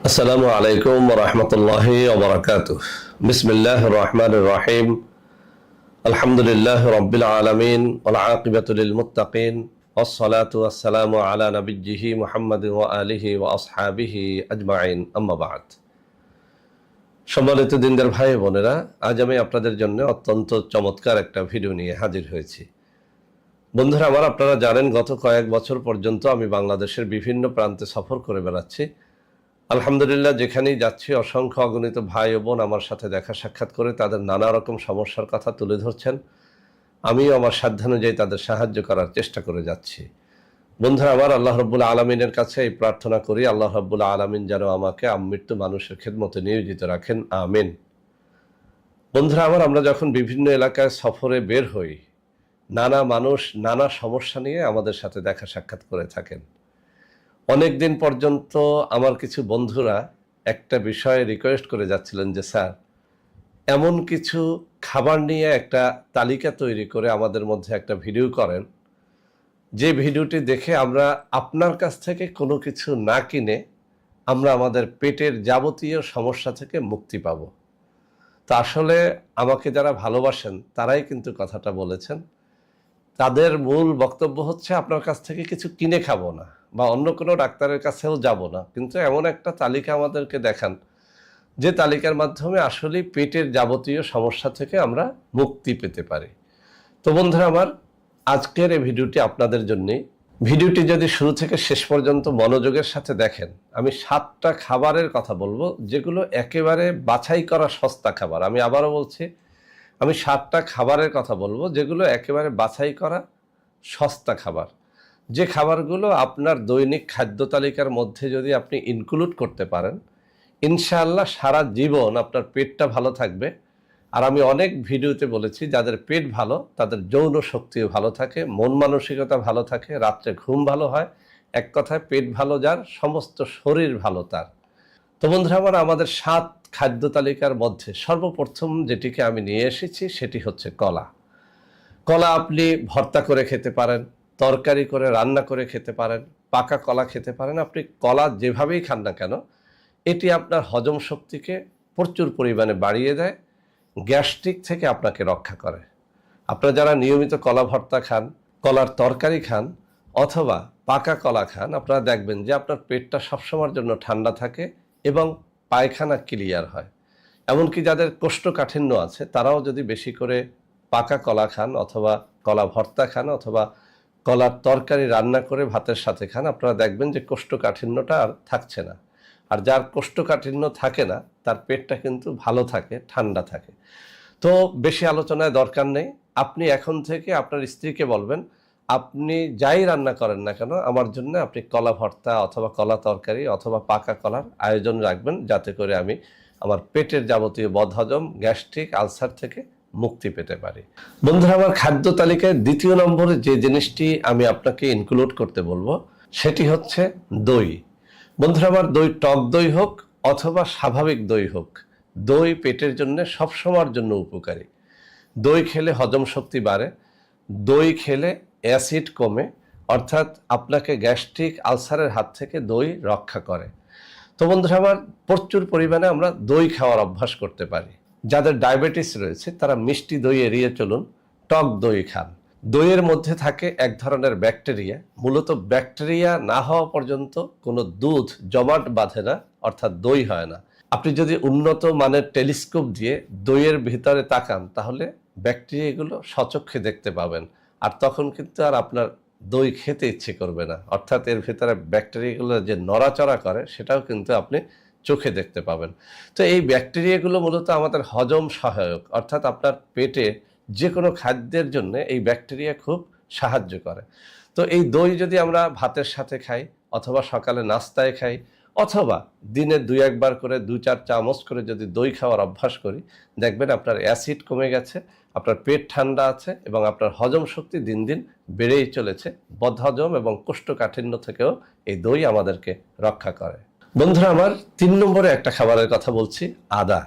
আসসালামু আলাইকুম ওয়া রাহমাতুল্লাহি ওয়া বারাকাতুহু। বিসমিল্লাহির রহমানির রহিম। আলহামদুলিল্লাহি রাব্বিল আলামিন ওয়াল আকিবাতু লিল মুত্তাকিন ওয়াস সালাতু ওয়াস সালামু আলা নাবিয়্যিহি মুহাম্মাদিন ওয়া আলিহি ওয়া আসহাবিহি আজমাইন, আম্মা বা'দ। সম্মানিত দিনদার ভাই বোনেরা, আজ আমি আপনাদের জন্য অত্যন্ত চমৎকার একটা ভিডিও নিয়ে হাজির হয়েছি। বন্ধুরা আমার, আপনারা জানেন গত কয়েক বছর পর্যন্ত আমি বাংলাদেশের বিভিন্ন প্রান্তে সফর করে বেড়াচ্ছি। আলহামদুলিল্লাহ, যেখানেই যাচ্ছি অসংখ্য অগণিত ভাই ও বোন আমার সাথে দেখা সাক্ষাৎ করে তাদের নানা রকম সমস্যার কথা তুলে ধরছেন। আমিও আমার সাধ্যানুযায়ী তাদের সাহায্য করার চেষ্টা করে যাচ্ছি। বন্ধুরা আমার, আল্লাহ রাব্বুল আলামিনের কাছে এই প্রার্থনা করি, আল্লাহ রাব্বুল আলামিন যেন আমাকে আমৃত্যু মানুষের খেদমতে নিয়োজিত রাখেন, আমিন। বন্ধুরা আমার, আমরা যখন বিভিন্ন এলাকায় সফরে বের হই, নানা মানুষ নানা সমস্যা নিয়ে আমাদের সাথে দেখা সাক্ষাৎ করে থাকেন। অনেক দিন পর্যন্ত আমার কিছু বন্ধুরা একটা বিষয়ে রিকোয়েস্ট করে যাচ্ছিলেন যে স্যার, এমন কিছু খাবার নিয়ে একটা তালিকা তৈরি করে আমাদের মধ্যে একটা ভিডিও করেন, যে ভিডিওটি দেখে আমরা আপনার কাছ থেকে কোনো কিছু না কিনে আমরা আমাদের পেটের যাবতীয় সমস্যা থেকে মুক্তি পাব। তো আসলে আমাকে যারা ভালোবাসেন তারাই কিন্তু কথাটা বলেছেন। তাদের মূল বক্তব্য হচ্ছে আপনার কাছ থেকে কিছু কিনে খাবো না বা অন্য কোনো ডাক্তারের কাছেও যাব না, কিন্তু এমন একটা তালিকা আমাদেরকে দেখান যে তালিকার মাধ্যমে আসলে পেটের যাবতীয় সমস্যা থেকে আমরা মুক্তি পেতে পারি। তো বন্ধুরা আমার, আজকের এই ভিডিওটি আপনাদের জন্যে। ভিডিওটি যদি শুরু থেকে শেষ পর্যন্ত মনোযোগের সাথে দেখেন, আমি 7টা খাবারের কথা বলবো যেগুলো একেবারে বাছাই করা সস্তা খাবার। আমি আবারও বলছি, আমি 7টা খাবারের কথা বলবো যেগুলো একেবারে বাছাই করা সস্তা খাবার, যে খাবারগুলো আপনার দৈনিক খাদ্য তালিকার মধ্যে যদি আপনি ইনক্লুড করতে পারেন, ইনশাআল্লাহ সারা জীবন আপনার পেটটা ভালো থাকবে। আর আমি অনেক ভিডিওতে বলেছি, যাদের পেট ভালো তাদের যৌন শক্তিও ভালো থাকে, মন মানসিকতা ভালো থাকে, রাত্রে ঘুম ভালো হয়। এক কথায় পেট ভালো যার, সমস্ত শরীর ভালো তার। তো বন্ধুরা আমার, আমাদের 7 খাদ্য তালিকার মধ্যে সর্বপ্রথম যেটিকে আমি নিয়ে এসেছি সেটি হচ্ছে কলা। কলা আপনি ভর্তা করে খেতে পারেন, তরকারি করে রান্না করে খেতে পারেন, পাকা কলা খেতে পারেন। আপনি কলা যেভাবেই খান না কেন, এটি আপনার হজম শক্তিকে প্রচুর পরিমাণে বাড়িয়ে দেয়, গ্যাস্ট্রিক থেকে আপনাকে রক্ষা করে। আপনারা যারা নিয়মিত কলা ভর্তা খান, কলার তরকারি খান অথবা পাকা কলা খান, আপনারা দেখবেন যে আপনার পেটটা সবসময়ের জন্য ঠান্ডা থাকে এবং পায়খানা ক্লিয়ার হয়। এমনকি যাদের কোষ্ঠকাঠিন্য আছে তারাও যদি বেশি করে পাকা কলা খান অথবা কলা ভর্তা খান অথবা কলার তরকারি রান্না করে ভাতের সাথে খান, আপনারা দেখবেন যে কোষ্ঠকাঠিন্যটা আর থাকছে না। আর যার কোষ্ঠকাঠিন্য থাকে না তার পেটটা কিন্তু ভালো থাকে, ঠান্ডা থাকে। তো বেশি আলোচনায় দরকার নেই। আপনি এখন থেকে আপনার স্ত্রীকে বলবেন, আপনি যাই রান্না করেন না কেন আমার জন্য আপনি কলা ভর্তা অথবা কলা তরকারি অথবা পাকা কলার আয়োজন রাখবেন, যাতে করে আমি আমার পেটের যাবতীয় বদহজম, গ্যাস্ট্রিক, আলসার থেকে মুক্তি পেতে পারি। বন্ধুরা আমার, খাদ্য তালিকায় 2য় নম্বরে যে জিনিসটি আমি আপনাকে ইনক্লুড করতে বলবো সেটি হচ্ছে দই। বন্ধুরা আমার, দই টক দই হোক অথবা স্বাভাবিক দই হোক, দই পেটের জন্য সবসময়ের জন্য উপকারী। দই খেলে হজম শক্তি বাড়ে, দই খেলে অ্যাসিড কমে, অর্থাৎ আপনাকে গ্যাস্ট্রিক আলসারের হাত থেকে দই রক্ষা করে। তো বন্ধুরা আমার, প্রচুর পরিমাণে আমরা দই খাওয়ার অভ্যাস করতে পারি। যাদের ডায়াবেটিস রয়েছে তারা মিষ্টি দই এড়িয়ে চলুন, টক দই খান। দইয়ের মধ্যে থাকে এক ধরনের ব্যাকটেরিয়া, মূলত ব্যাকটেরিয়া না হওয়া পর্যন্ত কোনো দুধ জমাট বাঁধে না, অর্থাৎ দই হয় না। আপনি যদি উন্নত মানের টেলিস্কোপ দিয়ে দইয়ের ভিতরে তাকান তাহলে ব্যাকটেরিয়াগুলো সচক্ষে দেখতে পাবেন, আর তখন কিন্তু আর আপনার দই খেতে ইচ্ছে করবে না। অর্থাৎ এর ভিতরে ব্যাকটেরিয়াগুলো যে নড়াচড়া করে সেটাও কিন্তু আপনি চোখে দেখতে পাবেন। তো এই ব্যাকটেরিয়াগুলো মূলত আমাদের হজম সহায়ক, অর্থাৎ আপনার পেটে যে কোনো খাদ্যের জন্য এই ব্যাকটেরিয়া খুব সাহায্য করে। তো এই দই যদি আমরা ভাতের সাথে খাই অথবা সকালে নাস্তায় খাই অথবা দিনে 2-1 বার করে 2-4 চামচ করে যদি দই খাওয়ার অভ্যাস করি, দেখবেন আপনার অ্যাসিড কমে গেছে, আপনার পেট ঠান্ডা আছে এবং আপনার হজম শক্তি দিন দিন বেড়েই চলেছে। বদহজম এবং কোষ্ঠকাঠিন্য থেকেও এই দই আমাদেরকে রক্ষা করে। বন্ধুরা আমার, 3 নম্বরে একটা খাবারের কথা বলছি, আদা।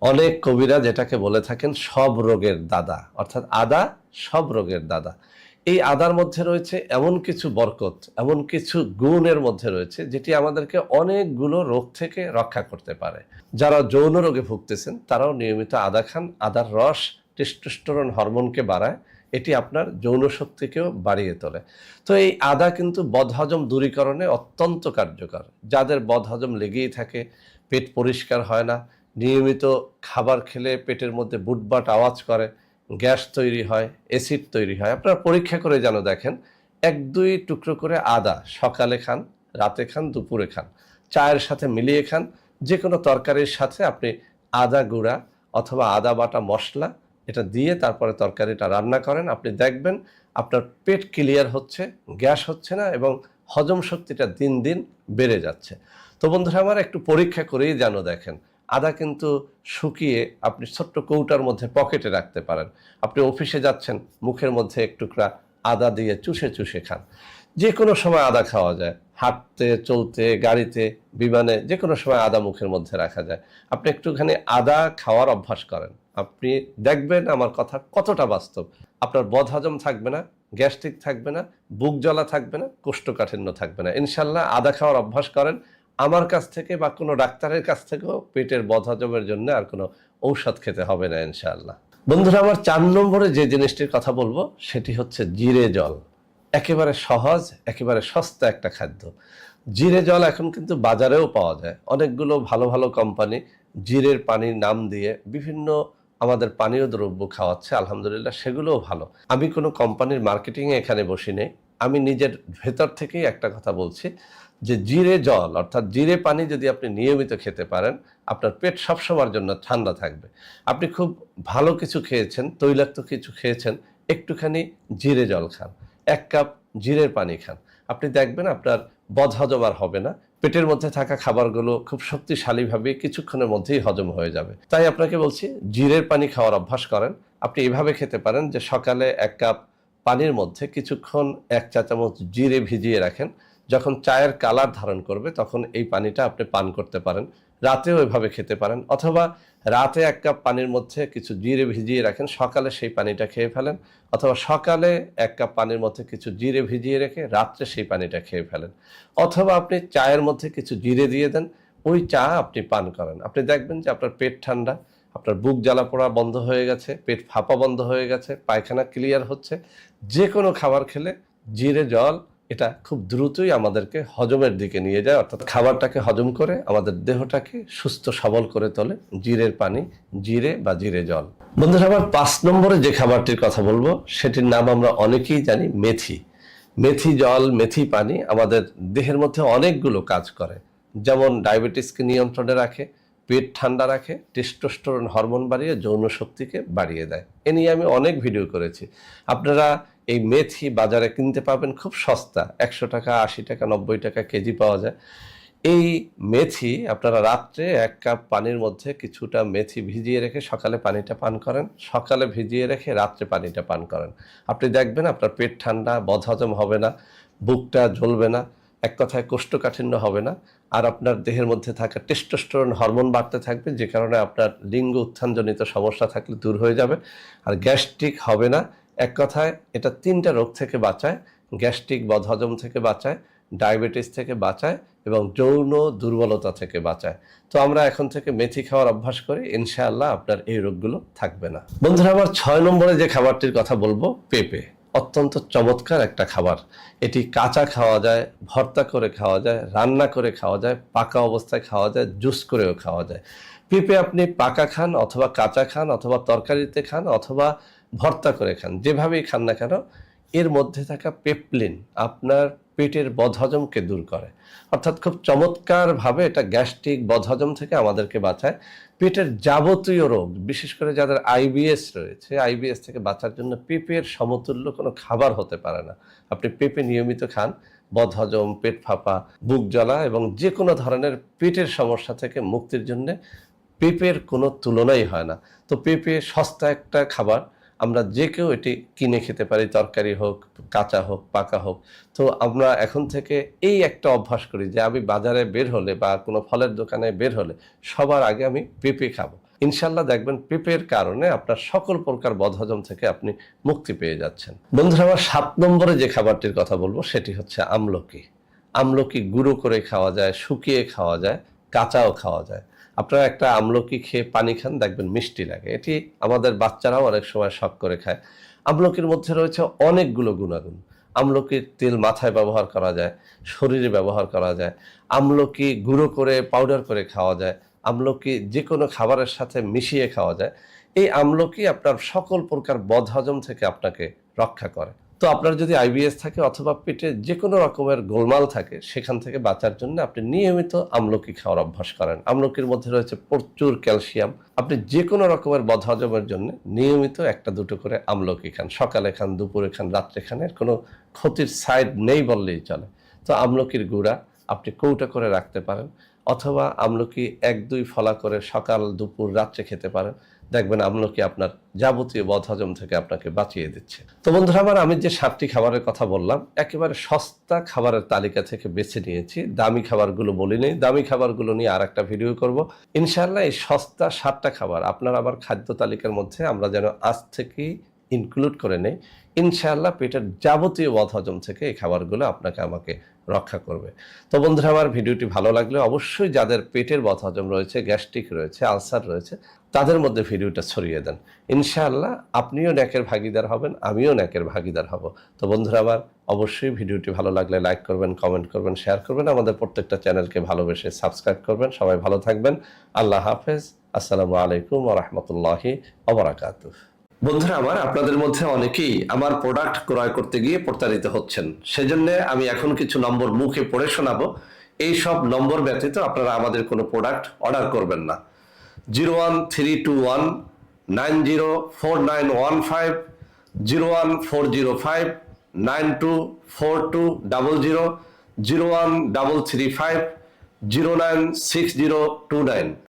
অনেক কবিরা যেটাকে বলে থাকেন সব রোগের দাদা, অর্থাৎ আদা সব রোগের দাদা। এই আদার মধ্যে রয়েছে এমন কিছু বরকত, এমন কিছু গুণের মধ্যে রয়েছে যেটি আমাদেরকে অনেকগুলো রোগ থেকে রক্ষা করতে পারে। যারা যৌন রোগে ভুগতেছেন তারাও নিয়মিত আদা খান। আদার রস টেস্টোস্টেরন হরমোনকে বাড়ায়, এটি আপনার যৌন শক্তিকেও বাড়িয়ে তোলে। তো এই আদা কিন্তু বদহজম দূরীকরণে অত্যন্ত কার্যকর। যাদের বদহজম লেগেই থাকে, পেট পরিষ্কার হয় না, নিয়মিত খাবার খেলে পেটের মধ্যে বুটবাট আওয়াজ করে, গ্যাস তৈরি হয়, অ্যাসিড তৈরি হয়, আপনারা পরীক্ষা করে যেন দেখেন। 1-2 টুকরো করে আদা সকালে খান, রাতে খান, দুপুরে খান, চায়ের সাথে মিলিয়ে খান। যে কোনো তরকারির সাথে আপনি আদা গুঁড়া অথবা আদা বাটা মশলা এটা দিয়ে তারপরে তরকারিটা রান্না করেন, আপনি দেখবেন আপনার পেট ক্লিয়ার হচ্ছে, গ্যাস হচ্ছে না এবং হজম শক্তিটা দিন দিন বেড়ে যাচ্ছে। তো বন্ধুরা আমার, একটু পরীক্ষা করেই যেন দেখেন। আদা কিন্তু শুকিয়ে আপনি ছোট্ট কৌটার মধ্যে পকেটে রাখতে পারেন। আপনি অফিসে যাচ্ছেন, মুখের মধ্যে এক টুকরা আদা দিয়ে চুষে চুষে খান। যে কোনো সময় আদা খাওয়া যায়, হাঁটতে চলতে, গাড়িতে, বিমানে, যে কোনো সময় আদা মুখের মধ্যে রাখা যায়। আপনি একটুখানি আদা খাওয়ার অভ্যাস করেন, আপনি দেখবেন আমার কথা কতটা বাস্তব। আপনার বদহজম থাকবে না, গ্যাস্ট্রিক থাকবে না, বুক জ্বালা থাকবে না, কোষ্ঠকাঠিন্য থাকবে না। ইনশাল্লাহ আদা খাওয়ার অভ্যাস করেন। আমার কাছ থেকে বা কোনো ডাক্তারের কাছ থেকেও পেটের বদহজমের জন্য আর কোনো ঔষধ খেতে হবে না ইনশাআল্লাহ। বন্ধুরা আমার, 4 নম্বরে যে জিনিসটির কথা বলবো সেটি হচ্ছে জিরে জল। একেবারে সহজ, একেবারে সস্তা একটা খাদ্য। জিরে জল এখন কিন্তু বাজারেও পাওয়া যায়। অনেকগুলো ভালো ভালো কোম্পানি জিরের পানির নাম দিয়ে বিভিন্ন আমাদের পানীয় দ্রব্য খাওয়াচ্ছে, আলহামদুলিল্লাহ, সেগুলোও ভালো। আমি কোনো কোম্পানির মার্কেটিংয়ে এখানে বসি নেই, আমি নিজের ভেতর থেকেই একটা কথা বলছি যে জিরে জল অর্থাৎ জিরে পানি যদি আপনি নিয়মিত খেতে পারেন, আপনার পেট সবসময়ের জন্য ঠান্ডা থাকবে। আপনি খুব ভালো কিছু খেয়েছেন, তৈলাক্ত কিছু খেয়েছেন, একটুখানি জিরে জল খান, 1 কাপ জিরের পানি খান, আপনি দেখবেন আপনার বদহজম আর হবে না। পেটের মধ্যে থাকা খাবারগুলো খুব শক্তিশালীভাবে কিছুক্ষণের মধ্যেই হজম হয়ে যাবে। তাই আপনাকে বলছি, জিরের পানি খাওয়ার অভ্যাস করেন। আপনি এভাবে খেতে পারেন যে সকালে 1 কাপ পানির মধ্যে কিছুক্ষণ 1 চা চামচ জিরে ভিজিয়ে রাখেন, যখন চায়ের কালার ধারণ করবে তখন এই পানিটা আপনি পান করতে পারেন। রাতেও এভাবে খেতে পারেন, অথবা রাতে 1 কাপ পানির মধ্যে কিছু জিরে ভিজিয়ে রাখেন, সকালে সেই পানিটা খেয়ে ফেলেন, অথবা সকালে 1 কাপ পানির মধ্যে কিছু জিরে ভিজিয়ে রেখে রাত্রে সেই পানিটা খেয়ে ফেলেন, অথবা আপনি চায়ের মধ্যে কিছু জিরে দিয়ে দেন, ওই চা আপনি পান করেন। আপনি দেখবেন যে আপনার পেট ঠান্ডা, আপনার বুক জ্বালা পোড়া বন্ধ হয়ে গেছে, পেট ফাঁপা বন্ধ হয়ে গেছে, পায়খানা ক্লিয়ার হচ্ছে। যে কোনো খাবার খেলে জিরে জল এটা খুব দ্রুতই আমাদেরকে হজমের দিকে নিয়ে যায়, অর্থাৎ খাবারটাকে হজম করে আমাদের দেহটাকে সুস্থ সবল করে তোলে জিরের পানি, জিরে বা জিরে জল। বন্ধুরা আমার, 5 নম্বরে যে খাবারটির কথা বলবো সেটির নাম আমরা অনেকেই জানি, মেথি। মেথি জল, মেথি পানি আমাদের দেহের মধ্যে অনেকগুলো কাজ করে। যেমন ডায়াবেটিসকে নিয়ন্ত্রণে রাখে, পেট ঠান্ডা রাখে, টেস্টোস্টেরন হরমোন বাড়িয়ে যৌন শক্তিকে বাড়িয়ে দেয়। এ নিয়ে আমি অনেক ভিডিও করেছি। আপনারা এই মেথি বাজারে কিনতে পাবেন খুব সস্তা, 100 টাকা, 80 টাকা, 90 টাকা কেজি পাওয়া যায়। এই মেথি আপনারা রাত্রে 1 কাপ পানির মধ্যে কিছুটা মেথি ভিজিয়ে রেখে সকালে পানিটা পান করেন, সকালে ভিজিয়ে রেখে রাত্রে পানিটা পান করেন। আপনি দেখবেন আপনার পেট ঠান্ডা, বদহজম হবে না, বুকটা জ্বলবে না, এক কথায় কোষ্ঠকাঠিন্য হবে না, আর আপনার দেহের মধ্যে থাকা টেস্টোস্টেরন হরমোন বাড়তে থাকবে, যে কারণে আপনার লিঙ্গ উত্থানজনিত সমস্যা থাকলে দূর হয়ে যাবে, আর গ্যাস্ট্রিক হবে না। এক কথায় এটা 3টা রোগ থেকে বাঁচায়, গ্যাস্ট্রিক, বদহজম থেকে বাঁচায়, ডায়াবেটিস থেকে বাঁচায় এবং যৌন দুর্বলতা থেকে বাঁচায়। তো আমরা এখন থেকে মেথি খাওয়ার অভ্যাস করি, ইনশাআল্লাহ আপনার এই রোগগুলো থাকবে না। বন্ধুরা আমার, 6 নম্বরে যে খাবারটির কথা বলবো, পেঁপে। অত্যন্ত চমৎকার একটা খাবার। এটি কাঁচা খাওয়া যায়, ভর্তা করে খাওয়া যায়, রান্না করে খাওয়া যায়, পাকা অবস্থায় খাওয়া যায়, জুস করেও খাওয়া যায়। পেঁপে আপনি পাকা খান অথবা কাঁচা খান অথবা তরকারিতে খান অথবা ভর্তা করে খান, যেভাবেই খান না কেন, এর মধ্যে থাকা পেপলিন আপনার পেটের বদহজমকে দূর করে। অর্থাৎ খুব চমৎকারভাবে এটা গ্যাস্ট্রিক, বদহজম থেকে আমাদেরকে বাঁচায়। পেটের যাবতীয় রোগ, বিশেষ করে যাদের আইবিএস রয়েছে, আইবিএস থেকে বাঁচার জন্য পেঁপের সমতুল্য কোনো খাবার হতে পারে না। আপনি পেঁপে নিয়মিত খান, বদহজম, পেট ফাঁপা, বুক জ্বালা এবং যে কোনো ধরনের পেটের সমস্যা থেকে মুক্তির জন্য পেঁপের কোনো তুলনাই হয় না। তো পেঁপে সস্তা একটা খাবার, আমরা যে কেউ এটি কিনে খেতে পারি, তরকারি হোক, কাঁচা হোক, পাকা হোক। তো আমরা এখন থেকে এই একটা অভ্যাস করি যে আমি বাজারে বের হলে বা কোনো ফলের দোকানে বের হলে সবার আগে আমি পেঁপে খাবো। ইনশাল্লাহ দেখবেন পেঁপের কারণে আপনার সকল প্রকার বদহজম থেকে আপনি মুক্তি পেয়ে যাচ্ছেন। বন্ধুরা আমার 7 নম্বরে যে খাবারটির কথা বলবো সেটি হচ্ছে আমলকি। আমলকি গুঁড়ো করে খাওয়া যায়, শুকিয়ে খাওয়া যায়, কাঁচাও খাওয়া যায়। আপনারা একটা আমলকি খেয়ে পানি খান, দেখবেন মিষ্টি লাগে। এটি আমাদের বাচ্চারাও অনেক সময় শখ করে খায়। আমলকির মধ্যে রয়েছে অনেকগুলো গুণাগুণ। আমলকির তেল মাথায় ব্যবহার করা যায়, শরীরে ব্যবহার করা যায়। আমলকি গুঁড়ো করে পাউডার করে খাওয়া যায়। আমলকি যে কোনো খাবারের সাথে মিশিয়ে খাওয়া যায়। এই আমলকি আপনার সকল প্রকার বদহজম থেকে আপনাকে রক্ষা করে। তো আপনার যদি আইবিএস থাকে অথবা পেটে যে কোনো রকমের গোলমাল থাকে, সেখান থেকে বাঁচার জন্য আপনি নিয়মিত আমলকি খাওয়ার অভ্যাস করেন। আমলকির মধ্যে রয়েছে প্রচুর ক্যালসিয়াম। আপনি যে কোনো রকমের বদহজমের জন্য নিয়মিত 1-2 করে আমলকি খান। সকালে খান, দুপুরে খান, রাত্রে খান। এর কোনো ক্ষতির সাইড নেই বললেই চলে। তো আমলকির গুঁড়া আপনি কৌটা করে রাখতে পারেন, অথবা আমলকি 1-2 ফলা করে সকাল, দুপুর, রাত্রে খেতে পারেন। দেখবেন আমলকি আপনার যাবতীয় বদহজম থেকে আপনাকে বাঁচিয়ে দিচ্ছে। তো বন্ধুরা আমার, আমি যে 7টি খাবারের কথা বললাম একেবারে সস্তা খাবারের তালিকা থেকে বেছে নিয়েছি। দামি খাবারগুলো বলিনি, দামি খাবারগুলো নিয়ে আর একটা ভিডিও করব ইনশাআল্লাহ। এই সস্তা 7টা খাবার আপনার আমার খাদ্য তালিকার মধ্যে আমরা যেন আজ থেকেই ইনক্লুড করে নেই। ইনশাআল্লাহ পেটের যাবতীয় বদহজম থেকে এই খাবারগুলো আপনাকে আমাকে রক্ষা করবে। তো বন্ধুরা আমার, ভিডিওটি ভালো লাগলে অবশ্যই যাদের পেটের বদহজম রয়েছে, গ্যাস্ট্রিক রয়েছে, আলসার রয়েছে, তাদের মধ্যে ভিডিওটা ছড়িয়ে দেন। ইনশাআল্লাহ আপনিও ন্যাকের ভাগিদার হবেন, আমিও ন্যাকের ভাগিদার হব। তো বন্ধুরা আমার, অবশ্যই ভিডিওটি ভালো লাগলে লাইক করবেন, কমেন্ট করবেন, শেয়ার করবেন। আমাদের প্রত্যেকটা চ্যানেলকে ভালোবেসে সাবস্ক্রাইব করবেন। সবাই ভালো থাকবেন। আল্লাহ হাফেজ। আসসালামু আলাইকুম ওয়া রাহমাতুল্লাহি ওয়া বারাকাতুহু। বন্ধুরা আমার, আপনাদের মধ্যে অনেকেই আমার প্রোডাক্ট ক্রয় করতে গিয়ে প্রতারিত হচ্ছেন। সেজন্য আমি এখন কিছু নম্বর মুখে পড়ে শোনাবো। এই সব নম্বর ব্যতীত আপনারা আমাদের কোনো প্রোডাক্ট অর্ডার করবেন না। 01321 904915, 01405 924200, 01335 096029।